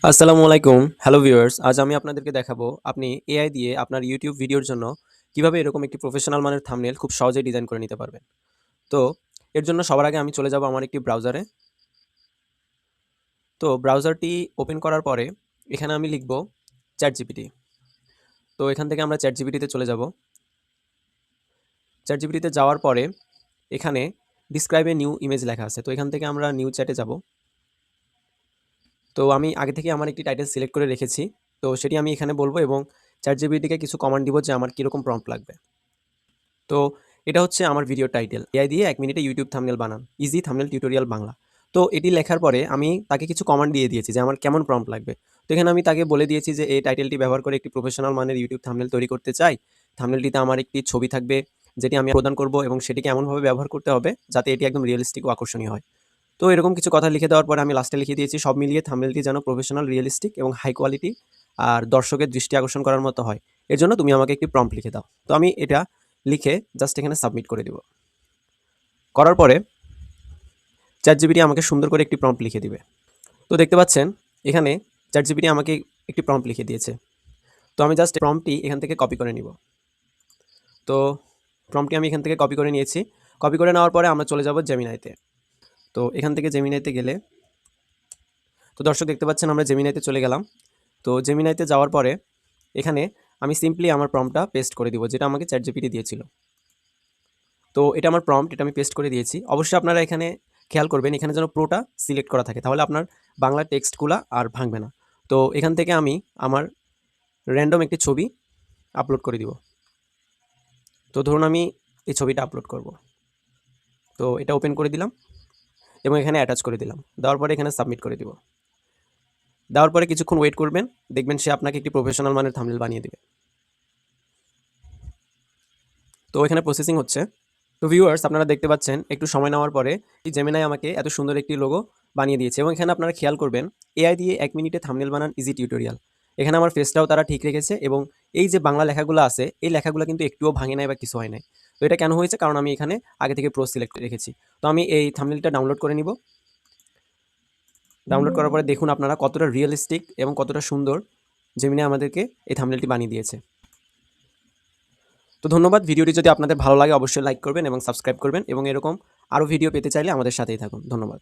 আসসালামু আলাইকুম। Hello viewers. আজ আমি আপনাদেরকে দেখাবো আপনি এআই দিয়ে আপনার YouTube ভিডিওর জন্য কিভাবে এরকম একটি প্রফেশনাল মানের থাম্বনেইল খুব সহজেই ডিজাইন করে নিতে পারবেন। তো এর জন্য সবার আগে আমি চলে যাব আমার একটি ব্রাউজারে। তো ব্রাউজারটি ওপেন করার পরে এখানে আমি লিখব ChatGPT। তো এখান থেকে আমরা ChatGPT তে চলে যাব। ChatGPT তে যাওয়ার পরে এখানে ডিসক্রাইব এ নিউ ইমেজ লেখা আছে। তো এখান থেকে আমরা নিউ চ্যাটে যাব। তো আমি আগে থেকে আমার একটি টাইটেল সিলেক্ট করে রেখেছি। তো সেটি আমি এখানে বলব এবং ChatGPT কে কিছু কমান্ড দিব যে আমার কিরকম প্রম্পট লাগবে। তো এটা হচ্ছে আমার ভিডিও টাইটেল। এআই দিয়ে ১ মিনিটে YouTube থাম্বনেল বানান। Easy thumbnail tutorial Bangla. তো এটি লেখার পরে আমি তাকে কিছু কমান্ড দিয়ে দিয়েছি যে আমার কেমন প্রম্পট লাগবে। তো এখানে আমি তাকে বলে দিয়েছি যে এই টাইটেলটি ব্যবহার করে একটি প্রফেশনাল মানের YouTube থাম্বনেল তৈরি করতে চাই। থাম্বনেলটিতে আমার একটি ছবি থাকবে যেটি আমি প্রদান করব এবং সেটিকে এমনভাবে ব্যবহার করতে হবে যাতে এটি একদম রিয়ালিস্টিক ও আকর্ষণীয় হয়। তো এরকম কিছু কথা লিখে দেওয়ার পরে আমি লাস্টে লিখে দিয়েছি সব মিলিয়ে থাম্বনেলটি যেন প্রফেশনাল, রিয়ালিস্টিক এবং হাই কোয়ালিটি আর দর্শকের দৃষ্টি আকর্ষণ করার মতো হয়। এর জন্য তুমি আমাকে একটি প্রম্পট লিখে দাও। তো আমি এটা লিখে জাস্ট এখানে সাবমিট করে দিব। করার পরে ChatGPT আমাকে সুন্দর করে একটি প্রম্পট লিখে দিবে। তো দেখতে পাচ্ছেন এখানে ChatGPT আমাকে একটি প্রম্পট লিখে দিয়েছে। তো আমি জাস্ট প্রম্পটটি এখান থেকে কপি করে নিব। তো প্রম্পটটি আমি এখান থেকে কপি করে নিয়েছি। কপি করে নেওয়ার পরে আমরা চলে যাব জেমিনাইতে। তো এখান থেকে জেমিনাইতে গেলে তো দর্শক দেখতে পাচ্ছেন আমরা জেমিনাইতে চলে গেলাম। তো জেমিনাইতে যাওয়ার পরে এখানে আমি সিম্পলি আমার প্রম্পটটা পেস্ট করে দিব যেটা আমাকে ChatGPT দিয়েছিল। তো এটা আমার প্রম্পট, এটা আমি পেস্ট করে দিয়েছি। অবশ্যই আপনারা এখানে খেয়াল করবেন এখানে যেন পুরোটা সিলেক্ট করা থাকে, তাহলে আপনার বাংলা টেক্সটগুলা আর ভাঙবে না। তো এখান থেকে আমি আমার র্যান্ডম একটি ছবি আপলোড করে দিব। তো ধরুন আমি এই ছবিটা আপলোড করব। তো এটা ওপেন করে দিলাম এবং এখানে অ্যাটাচ করে দিলাম। দেওয়ার পরে এখানে সাবমিট করে দিব। দেওয়ার পরে কিছুক্ষণ ওয়েট করবেন, দেখবেন সে আপনাকে একটি প্রফেশনাল মানের থাম্বনেল বানিয়ে দিবে। তো এখানে প্রসেসিং হচ্ছে। তো ভিউয়ার্স আপনারা দেখতে পাচ্ছেন একটু সময় নেওয়ার পরে এই জেমিনাই আমাকে এত সুন্দর একটি লোগো বানিয়ে দিয়েছে এবং এখানে আপনারা খেয়াল করবেন এআই দিয়ে ১ মিনিটে থাম্বনেল বানান ইজি টিউটোরিয়াল। এখানে আমার ফেসটাও তারা ঠিক রেখেছে এবং এই যে বাংলা লেখাগুলো আছে এই লেখাগুলো কিন্তু একটুও ভাঙে নাই বা কিছু হয় নাই। তো এটা কেন হয়েছে? কারণ আমি এখানে আগে থেকে প্রো সিলেক্ট রেখেছি। তো আমি এই থাম্বনেলটা ডাউনলোড করে নিব। ডাউনলোড করার পরে দেখুন আপনারা কতটা রিয়েলিস্টিক এবং কতটা সুন্দর জেমিনাই আমাদেরকে এই থাম্বনেলটি বানিয়ে দিয়েছে। তো ধন্যবাদ। ভিডিওটি যদি আপনাদের ভালো লাগে অবশ্যই লাইক করবেন এবং সাবস্ক্রাইব করবেন এবং এরকম আরও ভিডিও পেতে চাইলে আমাদের সাথেই থাকুন। ধন্যবাদ।